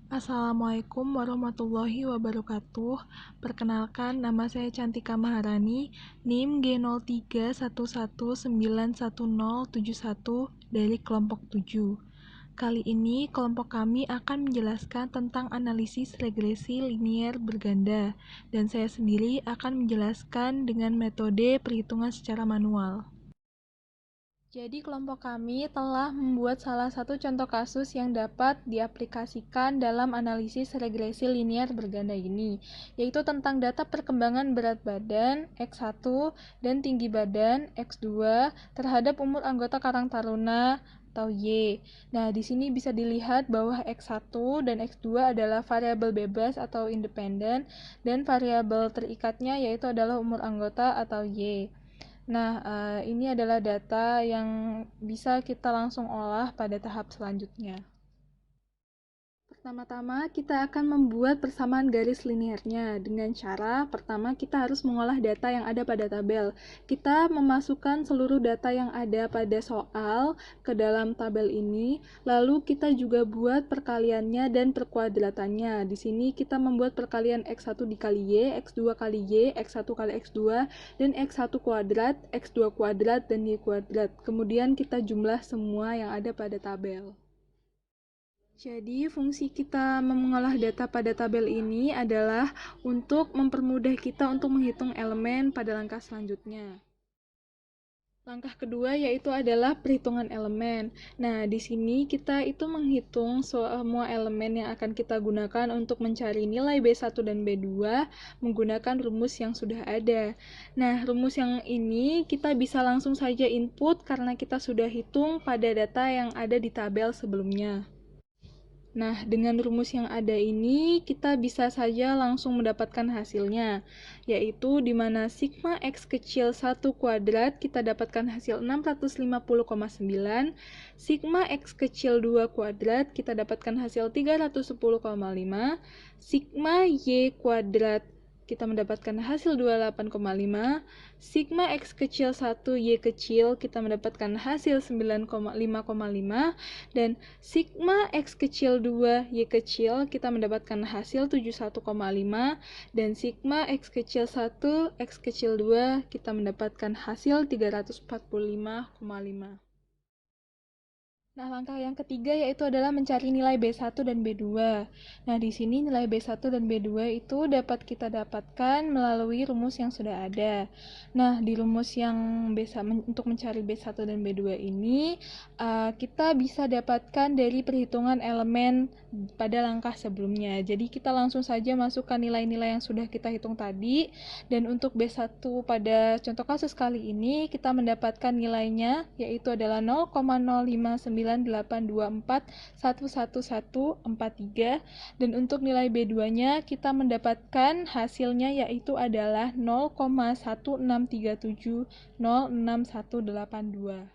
Assalamualaikum warahmatullahi wabarakatuh. Perkenalkan, nama saya Cantika Maharani, NIM G0311911071 dari kelompok 7. Kali ini kelompok kami akan menjelaskan tentang analisis regresi linier berganda, dan saya sendiri akan menjelaskan dengan metode perhitungan secara manual. Jadi kelompok kami telah membuat salah satu contoh kasus yang dapat diaplikasikan dalam analisis regresi linier berganda ini, yaitu tentang data perkembangan berat badan X1 dan tinggi badan X2 terhadap umur anggota Karang Taruna atau Y. Nah, di sini bisa dilihat bahwa X1 dan X2 adalah variabel bebas atau independen dan variabel terikatnya yaitu adalah umur anggota atau Y. Nah, ini adalah data yang bisa kita langsung olah pada tahap selanjutnya. Pertama-tama, kita akan membuat persamaan garis liniernya dengan cara pertama kita harus mengolah data yang ada pada tabel. Kita memasukkan seluruh data yang ada pada soal ke dalam tabel ini, lalu kita juga buat perkaliannya dan perkuadratannya. Di sini kita membuat perkalian X1 dikali Y, X2 kali Y, X1 kali X2, dan X1 kuadrat, X2 kuadrat, dan Y kuadrat. Kemudian kita jumlah semua yang ada pada tabel. Jadi, fungsi kita mengolah data pada tabel ini adalah untuk mempermudah kita untuk menghitung elemen pada langkah selanjutnya. Langkah kedua yaitu adalah perhitungan elemen. Nah, di sini kita itu menghitung semua elemen yang akan kita gunakan untuk mencari nilai B1 dan B2 menggunakan rumus yang sudah ada. Nah, rumus yang ini kita bisa langsung saja input karena kita sudah hitung pada data yang ada di tabel sebelumnya. Nah, dengan rumus yang ada ini, kita bisa saja langsung mendapatkan hasilnya, yaitu di mana sigma X kecil 1 kuadrat kita dapatkan hasil 650,9, sigma X kecil 2 kuadrat kita dapatkan hasil 310,5, sigma Y kuadrat kita mendapatkan hasil 28,5, sigma X kecil 1 Y kecil kita mendapatkan hasil 9,5,5, dan sigma X kecil 2 Y kecil kita mendapatkan hasil 71,5, dan sigma X kecil 1 X kecil 2 kita mendapatkan hasil 345,5. Nah, langkah yang ketiga yaitu adalah mencari nilai B1 dan B2. Nah, di sini nilai B1 dan B2 itu dapat kita dapatkan melalui rumus yang sudah ada. Nah, di rumus yang untuk mencari B1 dan B2 ini, kita bisa dapatkan dari perhitungan elemen pada langkah sebelumnya. Jadi, kita langsung saja masukkan nilai-nilai yang sudah kita hitung tadi. Dan untuk B1 pada contoh kasus kali ini, kita mendapatkan nilainya yaitu adalah 0,05982411143, dan untuk nilai B2-nya kita mendapatkan hasilnya yaitu adalah 0,163706182.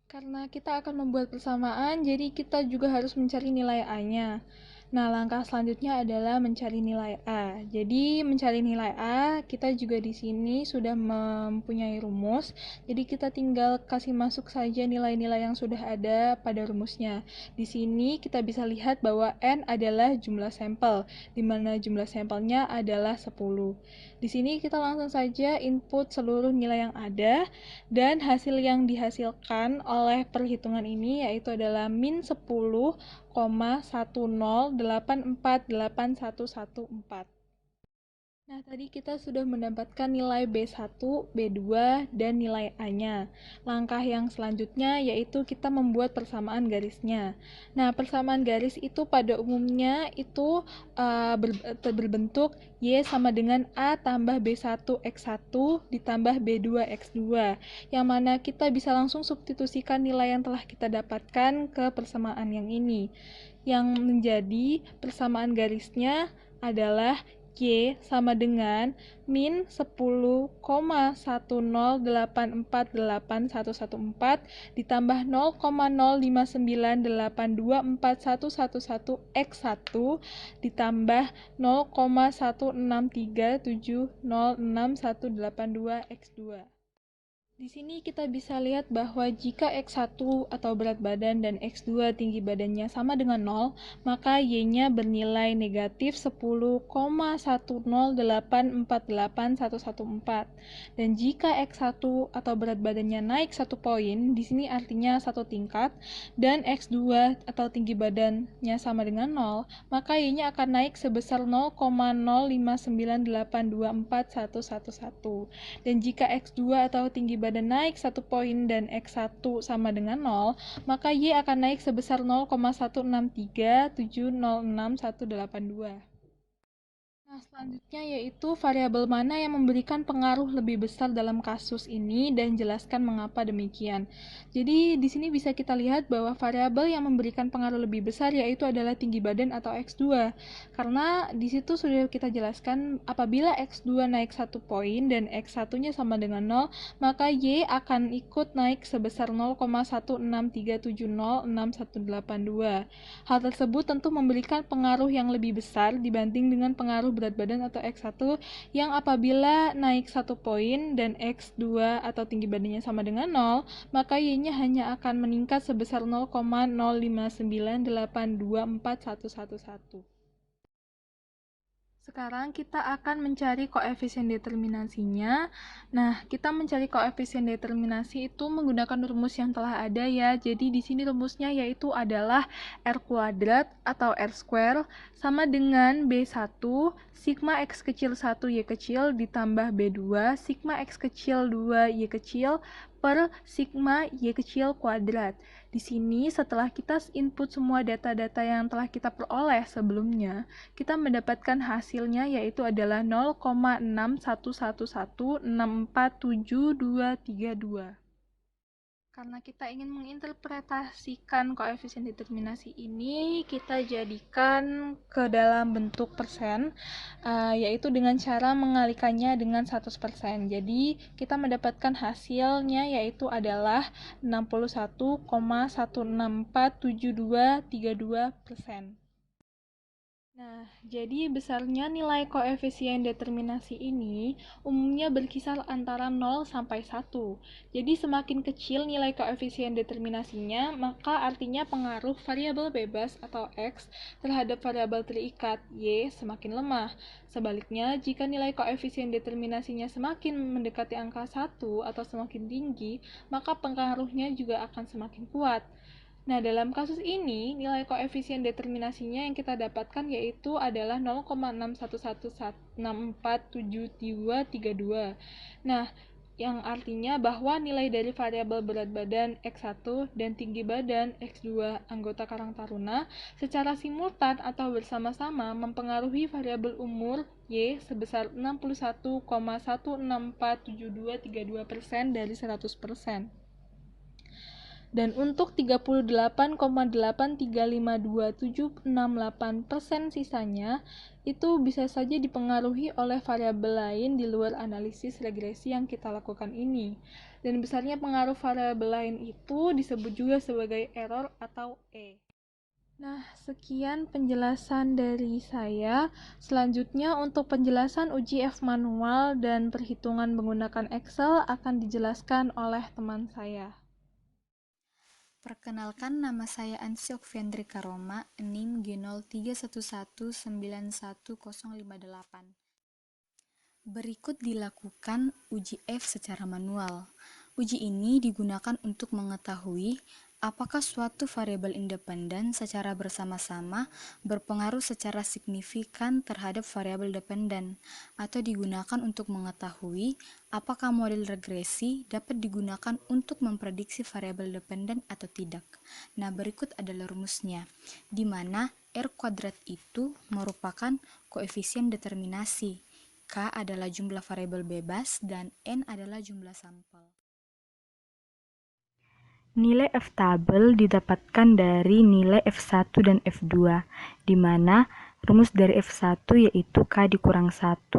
Karena kita akan membuat persamaan, jadi kita juga harus mencari nilai A-nya. Nah, langkah selanjutnya adalah mencari nilai A. Jadi, mencari nilai A, kita juga di sini sudah mempunyai rumus. Jadi, kita tinggal kasih masuk saja nilai-nilai yang sudah ada pada rumusnya. Di sini kita bisa lihat bahwa N adalah jumlah sampel, di mana jumlah sampelnya adalah 10. Di sini kita langsung saja input seluruh nilai yang ada, dan hasil yang dihasilkan oleh perhitungan ini yaitu adalah min 10,10848114. Nah, tadi kita sudah mendapatkan nilai B1, B2, dan nilai A-nya. Langkah yang selanjutnya yaitu kita membuat persamaan garisnya. Nah, persamaan garis itu pada umumnya itu berbentuk Y sama dengan A tambah B1 X1 ditambah B2 X2, yang mana kita bisa langsung substitusikan nilai yang telah kita dapatkan ke persamaan yang ini. Yang menjadi persamaan garisnya adalah Y sama dengan min 10,10848114 ditambah 0,059824111 X1 ditambah 0,163706182 X2. Di sini kita bisa lihat bahwa jika X1 atau berat badan dan X2 tinggi badannya sama dengan 0, maka Y-nya bernilai negatif 10,108481114. Dan jika X1 atau berat badannya naik 1 poin, di sini artinya 1 tingkat, dan X2 atau tinggi badannya sama dengan 0, maka Y-nya akan naik sebesar 0,059824111. Dan jika X2 atau tinggi badan naik 1 poin dan X1 sama dengan 0, maka Y akan naik sebesar 0,163706182. Nah, selanjutnya yaitu variabel mana yang memberikan pengaruh lebih besar dalam kasus ini dan jelaskan mengapa demikian. Jadi, di sini bisa kita lihat bahwa variabel yang memberikan pengaruh lebih besar yaitu adalah tinggi badan atau X2. Karena di situ sudah kita jelaskan apabila X2 naik 1 poin dan X1-nya sama dengan 0, maka Y akan ikut naik sebesar 0,163706182. Hal tersebut tentu memberikan pengaruh yang lebih besar dibanding dengan pengaruh berat badan atau X1 yang apabila naik 1 poin dan X2 atau tinggi badannya sama dengan 0, maka Y-nya hanya akan meningkat sebesar 0,059824111. Sekarang kita akan mencari koefisien determinasinya. Nah, kita mencari koefisien determinasi itu menggunakan rumus yang telah ada ya. Jadi di sini rumusnya yaitu adalah R kuadrat atau R square sama dengan B1 sigma X kecil 1 Y kecil ditambah B2 sigma X kecil 2 Y kecil per sigma Y kecil kuadrat. Di sini setelah kita input semua data-data yang telah kita peroleh sebelumnya, kita mendapatkan hasilnya yaitu adalah 0,6111647232. Karena kita ingin menginterpretasikan koefisien determinasi ini, kita jadikan ke dalam bentuk persen, yaitu dengan cara mengalikannya dengan 100%. Jadi, kita mendapatkan hasilnya yaitu adalah 61,1647232%. Nah, jadi besarnya nilai koefisien determinasi ini umumnya berkisar antara 0 sampai 1. Jadi semakin kecil nilai koefisien determinasinya, maka artinya pengaruh variabel bebas atau X terhadap variabel terikat Y semakin lemah. Sebaliknya, jika nilai koefisien determinasinya semakin mendekati angka 1 atau semakin tinggi, maka pengaruhnya juga akan semakin kuat. Nah, dalam kasus ini, nilai koefisien determinasinya yang kita dapatkan yaitu adalah 0,6111647232. Nah, yang artinya bahwa nilai dari variabel berat badan X1 dan tinggi badan X2 anggota Karang Taruna secara simultan atau bersama-sama mempengaruhi variabel umur Y sebesar 61,1647232% dari 100%. Dan untuk 38,8352768% sisanya, itu bisa saja dipengaruhi oleh variabel lain di luar analisis regresi yang kita lakukan ini. Dan besarnya pengaruh variabel lain itu disebut juga sebagai error atau E. Nah, sekian penjelasan dari saya. Selanjutnya untuk penjelasan uji F manual dan perhitungan menggunakan Excel akan dijelaskan oleh teman saya. Perkenalkan, nama saya Ansi Okviandri Karoma, NIM G0311911058. Berikut dilakukan uji F secara manual. Uji ini digunakan untuk mengetahui apakah suatu variabel independen secara bersama-sama berpengaruh secara signifikan terhadap variabel dependen, atau digunakan untuk mengetahui apakah model regresi dapat digunakan untuk memprediksi variabel dependen atau tidak. Nah, berikut adalah rumusnya, di mana R kuadrat itu merupakan koefisien determinasi, K adalah jumlah variabel bebas, dan N adalah jumlah sampel. Nilai F tabel didapatkan dari nilai F1 dan F2, di mana rumus dari F1 yaitu K dikurang 1,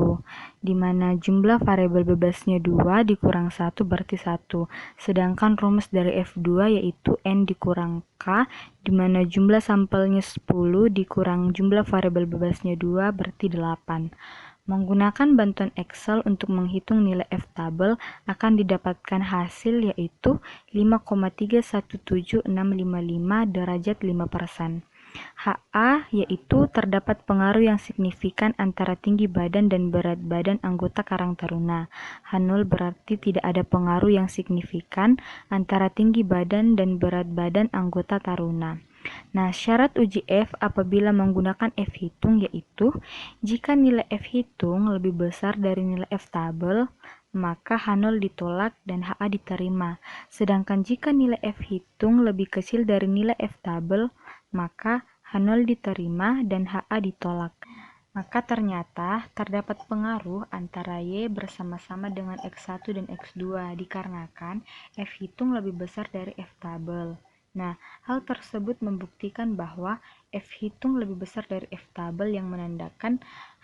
di mana jumlah variabel bebasnya 2 dikurang 1 berarti 1. Sedangkan rumus dari F2 yaitu N dikurang K, di mana jumlah sampelnya 10 dikurang jumlah variabel bebasnya 2 berarti 8. Menggunakan bantuan Excel untuk menghitung nilai F-tabel akan didapatkan hasil yaitu 5,317655 derajat 5%. HA yaitu terdapat pengaruh yang signifikan antara tinggi badan dan berat badan anggota Karang Taruna. H0 berarti tidak ada pengaruh yang signifikan antara tinggi badan dan berat badan anggota Taruna. Nah, syarat uji F apabila menggunakan F hitung yaitu jika nilai F hitung lebih besar dari nilai F tabel, maka H0 ditolak dan HA diterima. Sedangkan jika nilai F hitung lebih kecil dari nilai F tabel, maka H0 diterima dan HA ditolak. Maka ternyata terdapat pengaruh antara Y bersama-sama dengan X1 dan X2 dikarenakan F hitung lebih besar dari F tabel. Nah, hal tersebut membuktikan bahwa F hitung lebih besar dari F tabel yang menandakan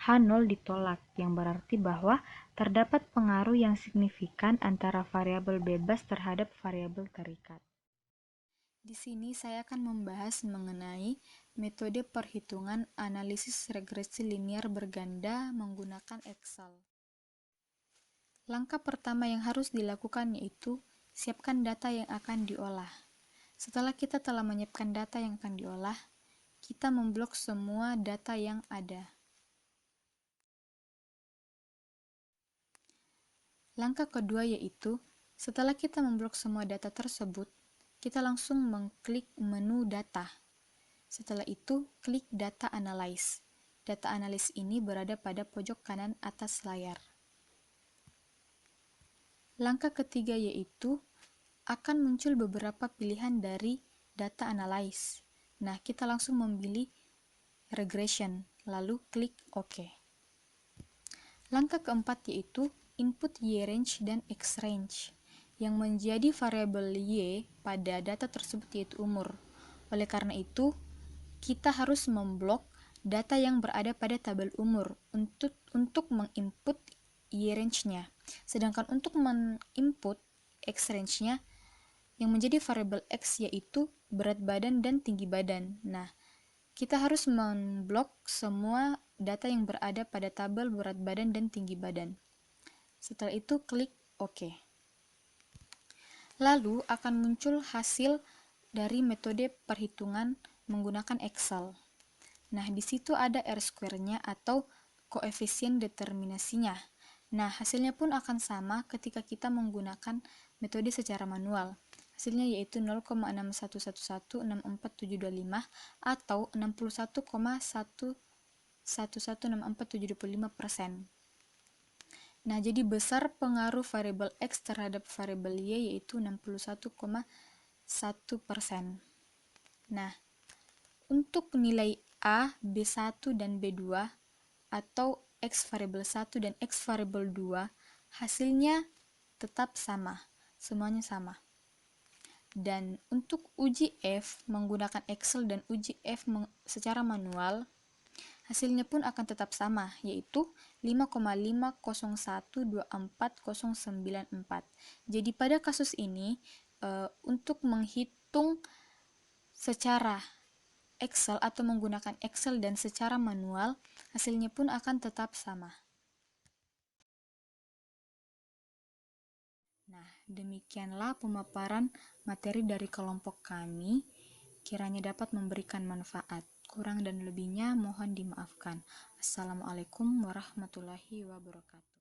H0 ditolak, yang berarti bahwa terdapat pengaruh yang signifikan antara variabel bebas terhadap variabel terikat. Di sini saya akan membahas mengenai metode perhitungan analisis regresi linear berganda menggunakan Excel. Langkah pertama yang harus dilakukan yaitu siapkan data yang akan diolah. Setelah kita telah menyiapkan data yang akan diolah, kita memblok semua data yang ada. Langkah kedua yaitu, setelah kita memblok semua data tersebut, kita langsung mengklik menu data. Setelah itu, klik Data Analyze. Data Analyze ini berada pada pojok kanan atas layar. Langkah ketiga yaitu, akan muncul beberapa pilihan dari Data Analyze. Nah, kita langsung memilih Regression, lalu klik OK. Langkah keempat yaitu input Y-range dan X-range. Yang menjadi variabel Y pada data tersebut yaitu umur. Oleh karena itu, kita harus memblok data yang berada pada tabel umur untuk menginput Y-range-nya. Sedangkan untuk menginput X-range-nya, yang menjadi variabel X yaitu berat badan dan tinggi badan. Nah, kita harus memblok semua data yang berada pada tabel berat badan dan tinggi badan. Setelah itu klik OK. Lalu akan muncul hasil dari metode perhitungan menggunakan Excel. Nah, di situ ada R-square-nya atau koefisien determinasinya. Nah, hasilnya pun akan sama ketika kita menggunakan metode secara manual. Hasilnya yaitu 0,611164725 atau 61,1116475%. Nah, jadi besar pengaruh variabel X terhadap variabel Y yaitu 61,1%. Nah, untuk nilai A, B1, dan B2 atau X variabel 1 dan X variabel 2 hasilnya tetap sama, semuanya sama. Dan untuk uji F menggunakan Excel dan uji F secara manual, hasilnya pun akan tetap sama, yaitu 5,50124,094. Jadi pada kasus ini, untuk menghitung secara Excel atau menggunakan Excel dan secara manual, hasilnya pun akan tetap sama. Nah, demikianlah pemaparan materi dari kelompok kami. Kiranya dapat memberikan manfaat. Kurang dan lebihnya mohon dimaafkan. Assalamualaikum warahmatullahi wabarakatuh.